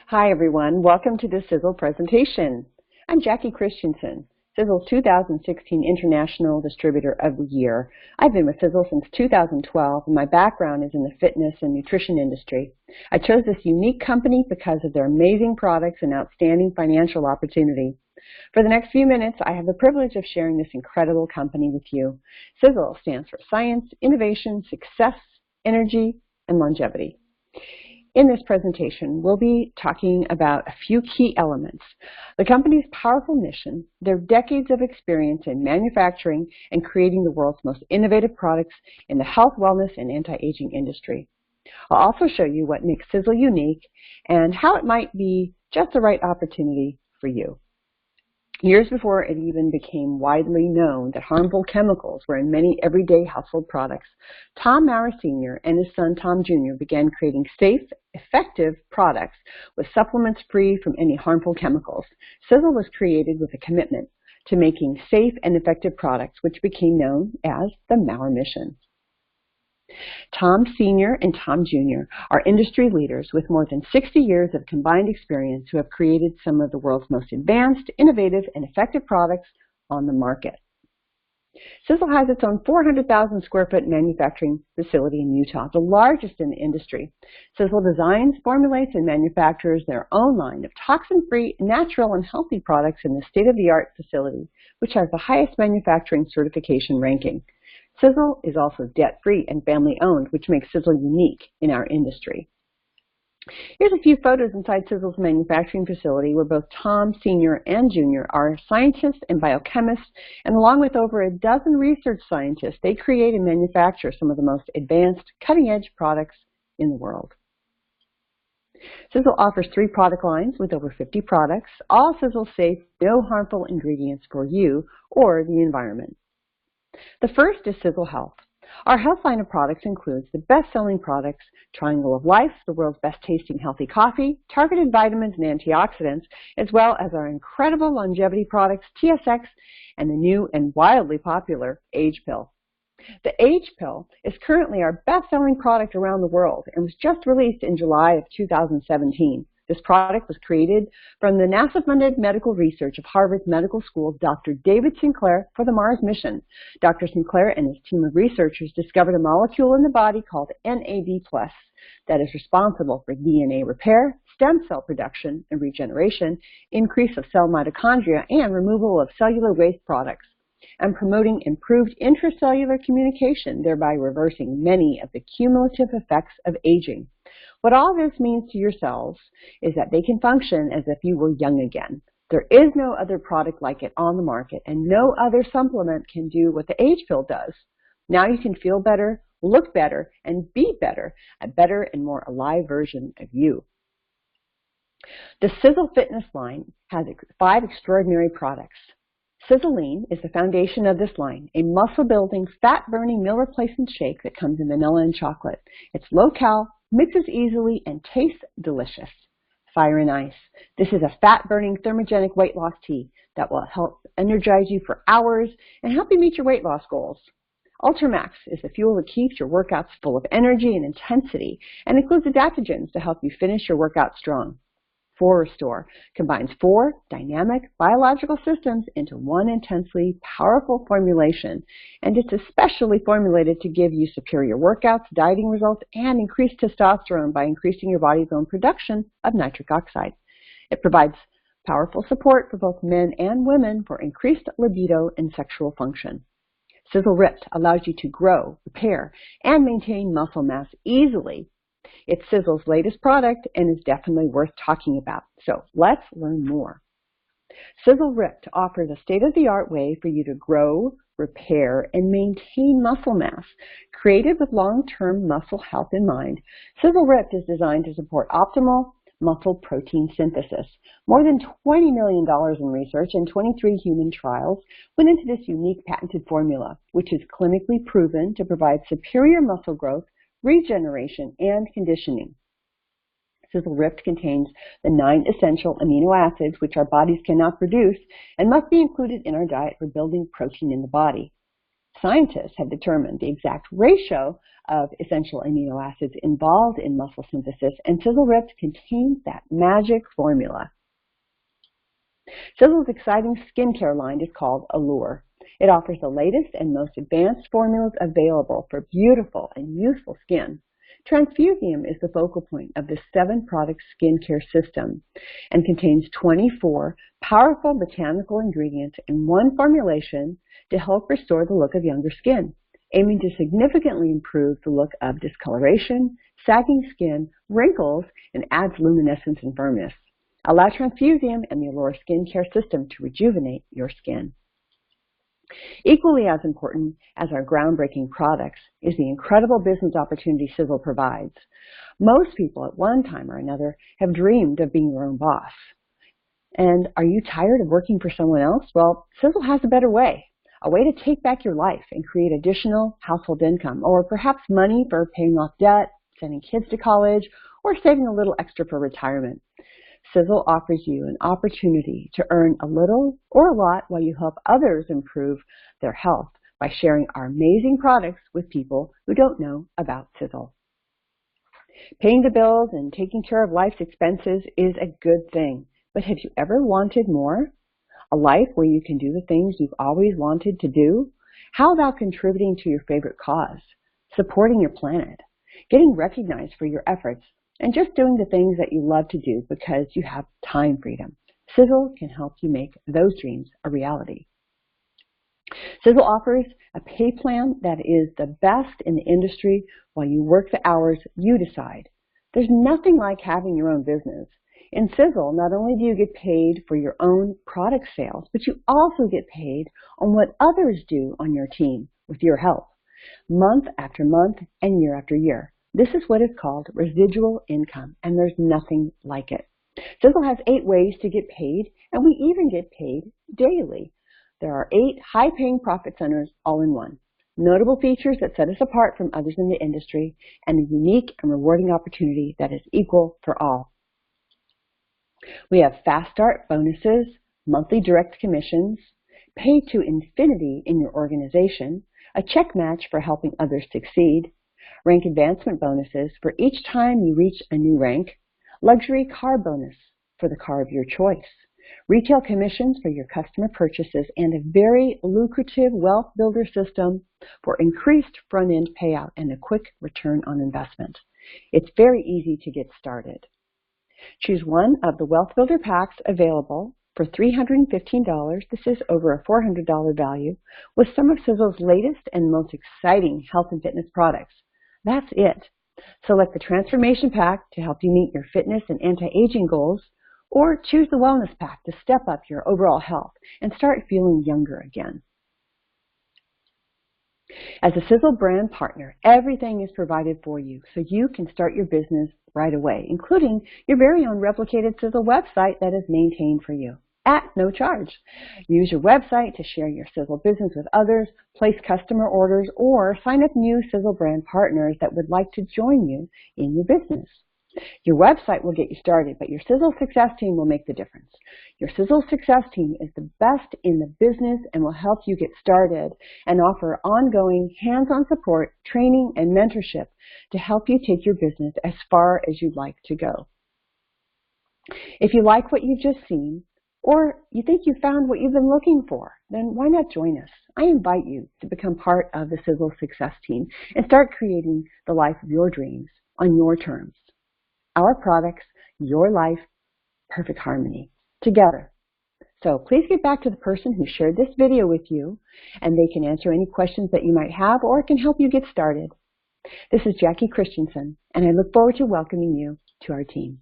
Hi everyone, welcome to the Sizzle presentation. I'm Jackie Christensen, Sizzle's 2016 International Distributor of the Year. I've been with Sizzle since 2012 and my background is in the fitness and nutrition industry. I chose this unique company because of their amazing products and outstanding financial opportunity. For the next few minutes, I have the privilege of sharing this incredible company with you. Sizzle stands for Science, Innovation, Success, Energy, and Longevity. In this presentation, we'll be talking about a few key elements: the company's powerful mission, their decades of experience in manufacturing and creating the world's most innovative products in the health, wellness, and anti-aging industry. I'll also show you what makes Sizzle unique and how it might be just the right opportunity for you. Years before it even became widely known that harmful chemicals were in many everyday household products, Tom Maurer Sr. and his son Tom Jr. began creating safe, effective products with supplements free from any harmful chemicals. Sizzle was created with a commitment to making safe and effective products, which became known as the Maurer Mission. Tom Sr. and Tom Jr. are industry leaders with more than 60 years of combined experience who have created some of the world's most advanced, innovative, and effective products on the market. Sizzle has its own 400,000 square foot manufacturing facility in Utah, the largest in the industry. Sizzle designs, formulates, and manufactures their own line of toxin-free, natural, and healthy products in the state-of-the-art facility, which has the highest manufacturing certification ranking. Sizzle is also debt-free and family-owned, which makes Sizzle unique in our industry. Here's a few photos inside Sizzle's manufacturing facility where both Tom Sr. and Jr. are scientists and biochemists, and along with over a dozen research scientists, they create and manufacture some of the most advanced, cutting-edge products in the world. Sizzle offers 3 product lines with over 50 products, all Sizzle safe, no harmful ingredients for you or the environment. The first is Sizzle Health. Our health line of products includes the best-selling products, Triangle of Life, the world's best-tasting healthy coffee, targeted vitamins and antioxidants, as well as our incredible longevity products, TSX, and the new and wildly popular A.G.E. The A.G.E. is currently our best-selling product around the world and was just released in July of 2017. This product was created from the NASA-funded medical research of Harvard Medical School's Dr. David Sinclair for the Mars mission. Dr. Sinclair and his team of researchers discovered a molecule in the body called NAD+ that is responsible for DNA repair, stem cell production and regeneration, increase of cell mitochondria, and removal of cellular waste products, and promoting improved intracellular communication, thereby reversing many of the cumulative effects of aging. What all this means to your cells is that they can function as if you were young again. There is no other product like it on the market, and no other supplement can do what the A.G.E. does. Now you can feel better, look better, and be better, a better and more alive version of you. The Sizzle Fitness line has 5 extraordinary products. Sizzle Lean is the foundation of this line, a muscle-building, fat-burning meal replacement shake that comes in vanilla and chocolate. It's low-cal, mixes easily, and tastes delicious. Fire and Ice. This is a fat-burning, thermogenic weight loss tea that will help energize you for hours and help you meet your weight loss goals. Ultramax is the fuel that keeps your workouts full of energy and intensity and includes adaptogens to help you finish your workout strong. Restore combines 4 dynamic biological systems into one intensely powerful formulation, and it's especially formulated to give you superior workouts, dieting results, and increased testosterone by increasing your body's own production of nitric oxide. It provides powerful support for both men and women for increased libido and sexual function. Sizzle Ripped allows you to grow, repair, and maintain muscle mass easily. It's Sizzle's latest product and is definitely worth talking about. So let's learn more. Sizzle Ripped offers a state-of-the-art way for you to grow, repair, and maintain muscle mass. Created with long-term muscle health in mind, Sizzle Ripped is designed to support optimal muscle protein synthesis. More than $20 million in research and 23 human trials went into this unique patented formula, which is clinically proven to provide superior muscle growth, regeneration, and conditioning. Sizzle Ripped contains the 9 essential amino acids which our bodies cannot produce and must be included in our diet for building protein in the body. Scientists have determined the exact ratio of essential amino acids involved in muscle synthesis, and Sizzle Ripped contains that magic formula. Sizzle's exciting skincare line is called Allure. It offers the latest and most advanced formulas available for beautiful and youthful skin. Transfusium is the focal point of this 7-product skincare system and contains 24 powerful botanical ingredients in one formulation to help restore the look of younger skin, aiming to significantly improve the look of discoloration, sagging skin, wrinkles, and adds luminescence and firmness. Allow Transfusium and the Allure skincare system to rejuvenate your skin. Equally as important as our groundbreaking products is the incredible business opportunity Sizzle provides. Most people at one time or another have dreamed of being their own boss. And are you tired of working for someone else? Well, Sizzle has a better way. A way to take back your life and create additional household income, or perhaps money for paying off debt, sending kids to college, or saving a little extra for retirement. Sizzle offers you an opportunity to earn a little or a lot while you help others improve their health by sharing our amazing products with people who don't know about Sizzle. Paying the bills and taking care of life's expenses is a good thing, but have you ever wanted more? A life where you can do the things you've always wanted to do? How about contributing to your favorite cause, supporting your planet, getting recognized for your efforts, and just doing the things that you love to do because you have time freedom? Sizzle can help you make those dreams a reality. Sizzle offers a pay plan that is the best in the industry while you work the hours you decide. There's nothing like having your own business. In Sizzle, not only do you get paid for your own product sales, but you also get paid on what others do on your team with your help, month after month and year after year. This is what is called residual income, and there's nothing like it. Sizzle has 8 ways to get paid, and we even get paid daily. There are 8 high-paying profit centers all in one. Notable features that set us apart from others in the industry, and a unique and rewarding opportunity that is equal for all. We have fast start bonuses, monthly direct commissions, pay to infinity in your organization, a check match for helping others succeed, rank advancement bonuses for each time you reach a new rank, luxury car bonus for the car of your choice, retail commissions for your customer purchases, and a very lucrative wealth builder system for increased front-end payout and a quick return on investment. It's very easy to get started. Choose one of the Wealth Builder packs available for $315. This is over a $400 value with some of Sizzle's latest and most exciting health and fitness products. That's it. Select the Transformation Pack to help you meet your fitness and anti-aging goals, or choose the Wellness Pack to step up your overall health and start feeling younger again. As a Sizzle brand partner, everything is provided for you so you can start your business right away, including your very own replicated Sizzle website that is maintained for you at no charge. Use your website to share your Sizzle business with others, place customer orders, or sign up new Sizzle brand partners that would like to join you in your business. Your website will get you started, but your Sizzle Success Team will make the difference. Your Sizzle Success Team is the best in the business and will help you get started and offer ongoing hands-on support, training, and mentorship to help you take your business as far as you'd like to go. If you like what you've just seen, or you think you found what you've been looking for, then why not join us? I invite you to become part of the Sizzle Success Team and start creating the life of your dreams on your terms. Our products, your life, perfect harmony, together. So please get back to the person who shared this video with you, and they can answer any questions that you might have or can help you get started. This is Jackie Christensen, and I look forward to welcoming you to our team.